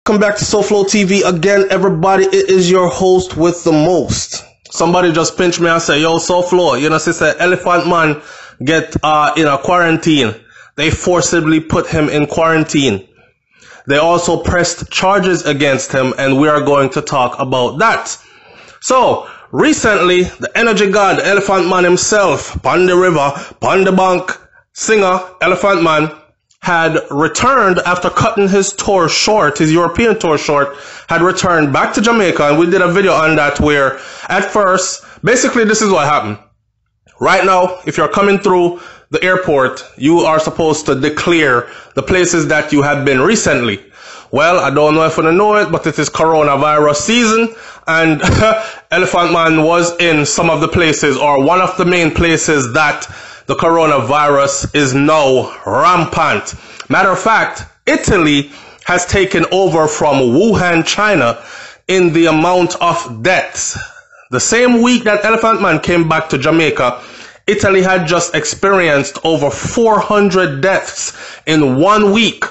Welcome back to SouFLoTV again, everybody. It is your host with the most. Somebody just pinched me and say, yo, SouFlo, you know, sister, Elephant Man get in a quarantine. They forcibly put him in quarantine. They also pressed charges against him, and we are going to talk about that. So, recently, the energy god, the Elephant Man himself, Pon the River, Pon the Bank, singer, Elephant Man, had returned after cutting his tour short, his European tour short, had returned back to Jamaica, and we did a video on that where, at first, basically this is what happened. Right now, if you're coming through the airport, you are supposed to declare the places that you have been recently. Well, I don't know if you know it, but it is coronavirus season, and Elephant Man was in some of the places, or one of the main places that the coronavirus is now rampant. Matter of fact, Italy has taken over from Wuhan, China, in the amount of deaths. The same week that Elephant Man came back to Jamaica, Italy had just experienced over 400 deaths in 1 week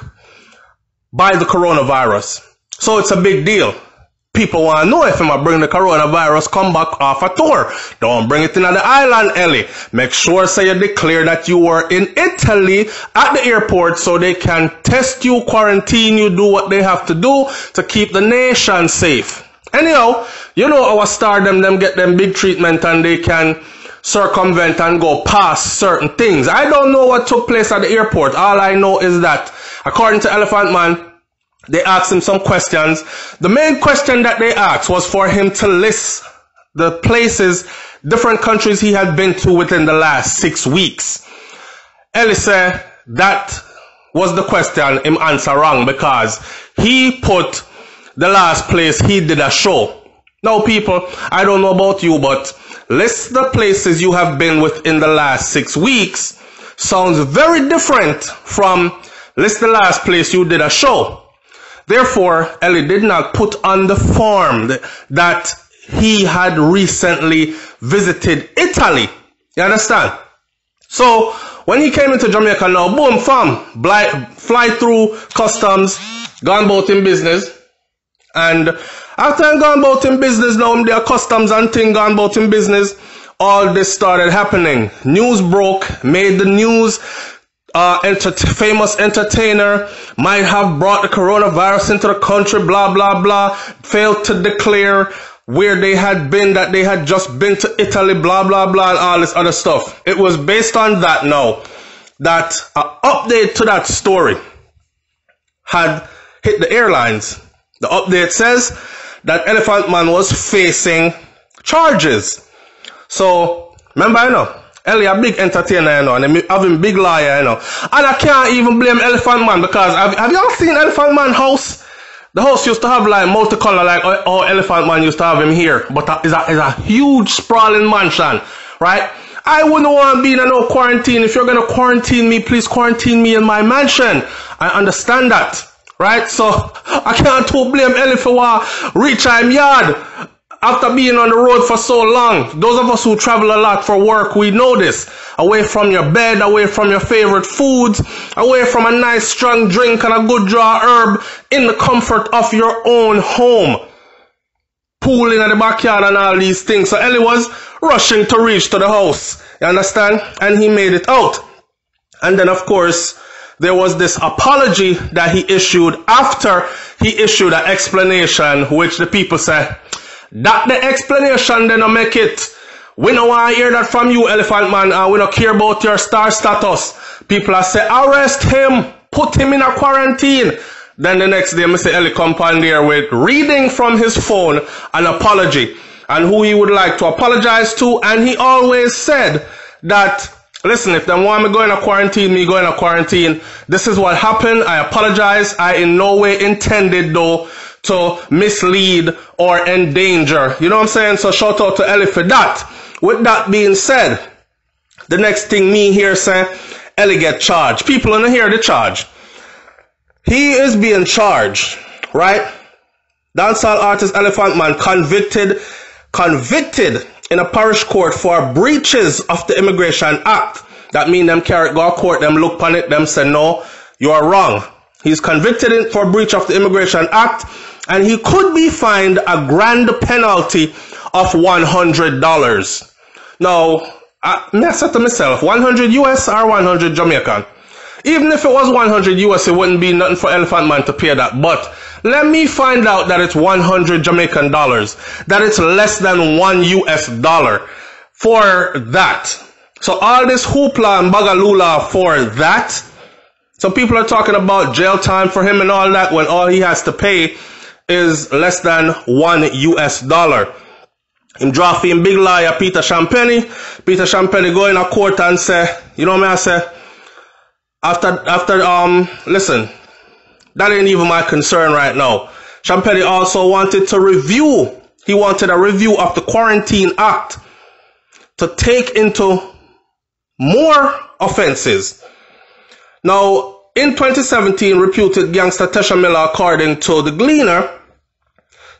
by the coronavirus. So it's a big deal. People want to know if I'm going to bring the coronavirus come back off a tour. Don't bring it in at the island, Ellie. Make sure so you declare that you were in Italy at the airport so they can test you, quarantine you, do what they have to do to keep the nation safe. Anyhow, you know our star, them get them big treatment and they can circumvent and go past certain things. I don't know what took place at the airport. All I know is that, according to Elephant Man, they asked him some questions. The main question that they asked was for him to list the places, different countries he had been to within the last 6 weeks. Ellie said that was the question him answer wrong because he put the last place he did a show. Now people, I don't know about you, but list the places you have been within the last 6 weeks sounds very different from list the last place you did a show. Therefore, Ellie did not put on the form that he had recently visited Italy. You understand? So, when he came into Jamaica now, boom, fam, fly through customs, gone about in business. And after I'm gone about in business now, their customs and thing gone about in business, all this started happening. News broke, made the news. Famous entertainer might have brought the coronavirus into the country, blah, blah, blah, failed to declare where they had been, that they had just been to Italy, blah, blah, blah, and all this other stuff. It was based on that now that an update to that story had hit the airlines. The update says that Elephant Man was facing charges. So, remember, I know, Ellie a big entertainer, you know, and having big lawyer, you know. And I can't even blame Elephant Man because have y'all seen Elephant Man house? The house used to have like multicolor, like how Elephant Man used to have him here. But it's a huge sprawling mansion, right? I wouldn't want to be in no quarantine. If you're going to quarantine me, please quarantine me in my mansion. I understand that, right? So I can't too blame Ellie for what reach him yard. After being on the road for so long, those of us who travel a lot for work, we know this. Away from your bed, away from your favorite foods, away from a nice strong drink and a good draw herb, in the comfort of your own home. Pool in the backyard and all these things. So Ellie was rushing to reach to the house. You understand? And he made it out. And then, of course, there was this apology that he issued after he issued an explanation, which the people said, that the explanation then make it. We don't want to hear that from you, Elephant Man, and we don't care about your star status. People are say, arrest him, put him in a quarantine. Then the next day, Mr. Ellie come on there with reading from his phone an apology and who he would like to apologize to. And he always said that, listen, if they want me going to quarantine, me going to quarantine. This is what happened. I apologize. I in no way intended, though, to mislead or endanger. You know what I'm saying? So shout out to Ellie for that. With that being said, the next thing me here say, Ellie get charged. People don't hear the charge. He is being charged, right? Dancehall artist Elephant Man convicted in a parish court for breaches of the Immigration Act. That mean them carry go to court, them look on it, them say no, you are wrong. He's convicted for breach of the Immigration Act, and he could be fined a grand penalty of $100. Now, I said to myself, 100 US or 100 Jamaican? Even if it was 100 US, it wouldn't be nothing for Elephant Man to pay that. But let me find out that it's 100 Jamaican dollars, that it's less than $1 US for that. So all this hoopla and bagalula for that. So people are talking about jail time for him and all that when all he has to pay is less than $1 US. Him draw for him big liar Peter Champagne. Peter Champagne go in a court and say, you know what I say? Listen, that ain't even my concern right now. Champagne also wanted to review. He wanted a review of the Quarantine Act to take into more offenses. Now, in 2017, reputed gangster Tesha Miller, according to the Gleaner,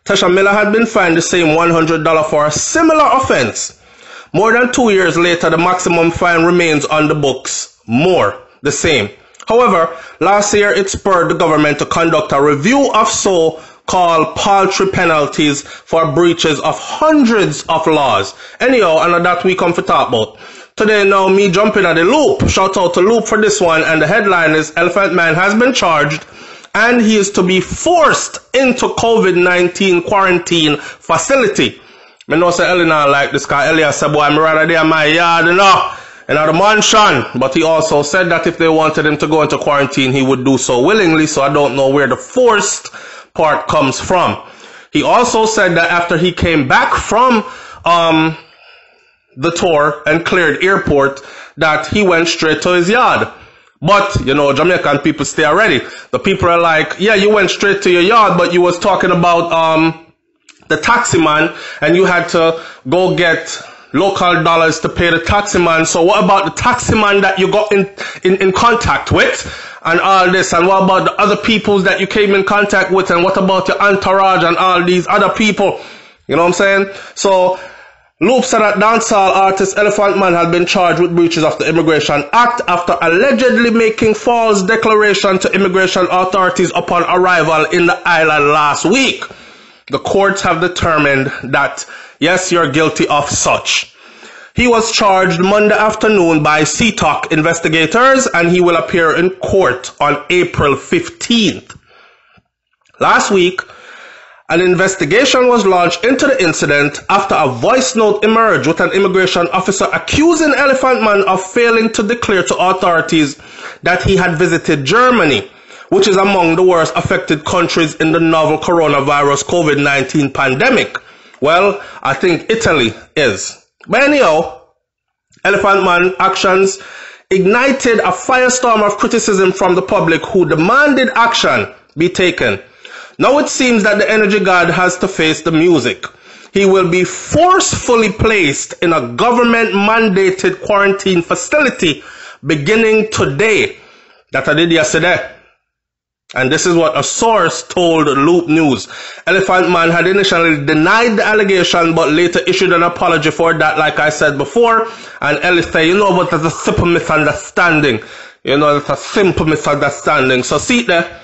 Tesha Miller had been fined the same $100 for a similar offense. More than 2 years later, the maximum fine remains on the books. The same. However, last year it spurred the government to conduct a review of so-called paltry penalties for breaches of hundreds of laws. Anyhow, and that we come to talk about. Today now, me jumping at the Loop. Shout out to Loop for this one. And the headline is Elephant Man has been charged and he is to be forced into COVID-19 quarantine facility. I know say Ellie not like this guy. Ellie said, boy, I'm rather there in my yard, in the mansion. But he also said that if they wanted him to go into quarantine, he would do so willingly. So I don't know where the forced part comes from. He also said that after he came back from the tour and cleared airport, that he went straight to his yard. But, you know, Jamaican people stay ready. The people are like, yeah, you went straight to your yard, but you was talking about the taxi man, and you had to go get local dollars to pay the taxi man. So what about the taxi man that you got in contact with and all this? And what about the other people that you came in contact with? And what about your entourage and all these other people? You know what I'm saying? So Loop said that dancehall artist Elephant Man had been charged with breaches of the Immigration Act after allegedly making false declaration to immigration authorities upon arrival in the island last week. The courts have determined that, yes, you're guilty of such. He was charged Monday afternoon by CTOC investigators, and he will appear in court on April 15th. Last week, an investigation was launched into the incident after a voice note emerged with an immigration officer accusing Elephant Man of failing to declare to authorities that he had visited Germany, which is among the worst affected countries in the novel coronavirus COVID-19 pandemic. Well, I think Italy is. But anyhow, Elephant Man actions ignited a firestorm of criticism from the public who demanded action be taken. Now it seems that the energy god has to face the music. He will be forcefully placed in a government-mandated quarantine facility beginning today. That I did yesterday. And this is what a source told Loop News. Elephant Man had initially denied the allegation, but later issued an apology for that, like I said before. And Ellie said, you know what, there's a simple misunderstanding. You know, it's a simple misunderstanding. So see there.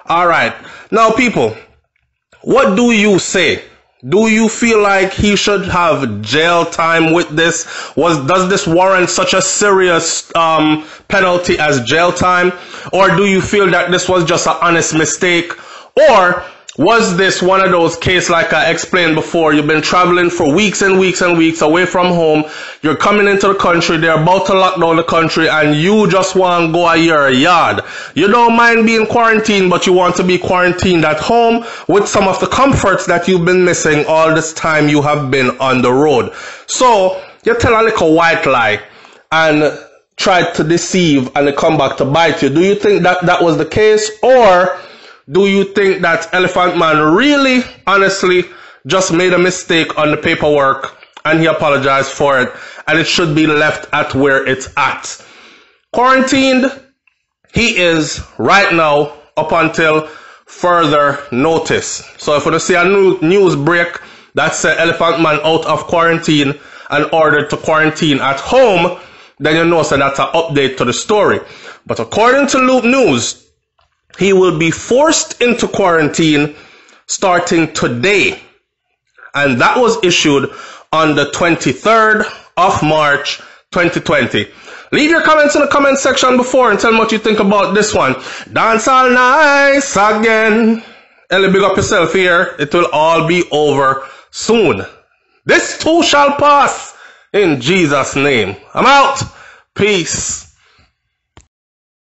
Alright. Now people, what do you say? Do you feel like he should have jail time with this? Does this warrant such a serious penalty as jail time? Or do you feel that this was just an honest mistake? Or was this one of those cases like I explained before? You've been traveling for weeks and weeks and weeks away from home. You're coming into the country. They're about to lock down the country and you just want to go a your yard. You don't mind being quarantined, but you want to be quarantined at home with some of the comforts that you've been missing all this time you have been on the road. So you tell a little white lie and try to deceive and they come back to bite you. Do you think that that was the case? Or do you think that Elephant Man really, honestly, just made a mistake on the paperwork and he apologized for it and it should be left at where it's at? Quarantined, he is right now up until further notice. So if you see a news break that says Elephant Man out of quarantine and ordered to quarantine at home, then you know so that's an update to the story. But according to Loop News, he will be forced into quarantine starting today. And that was issued on the 23rd of March, 2020. Leave your comments in the comment section before and tell me what you think about this one. Dance all nice again. Ellie, big up yourself here. It will all be over soon. This too shall pass in Jesus' name. I'm out. Peace.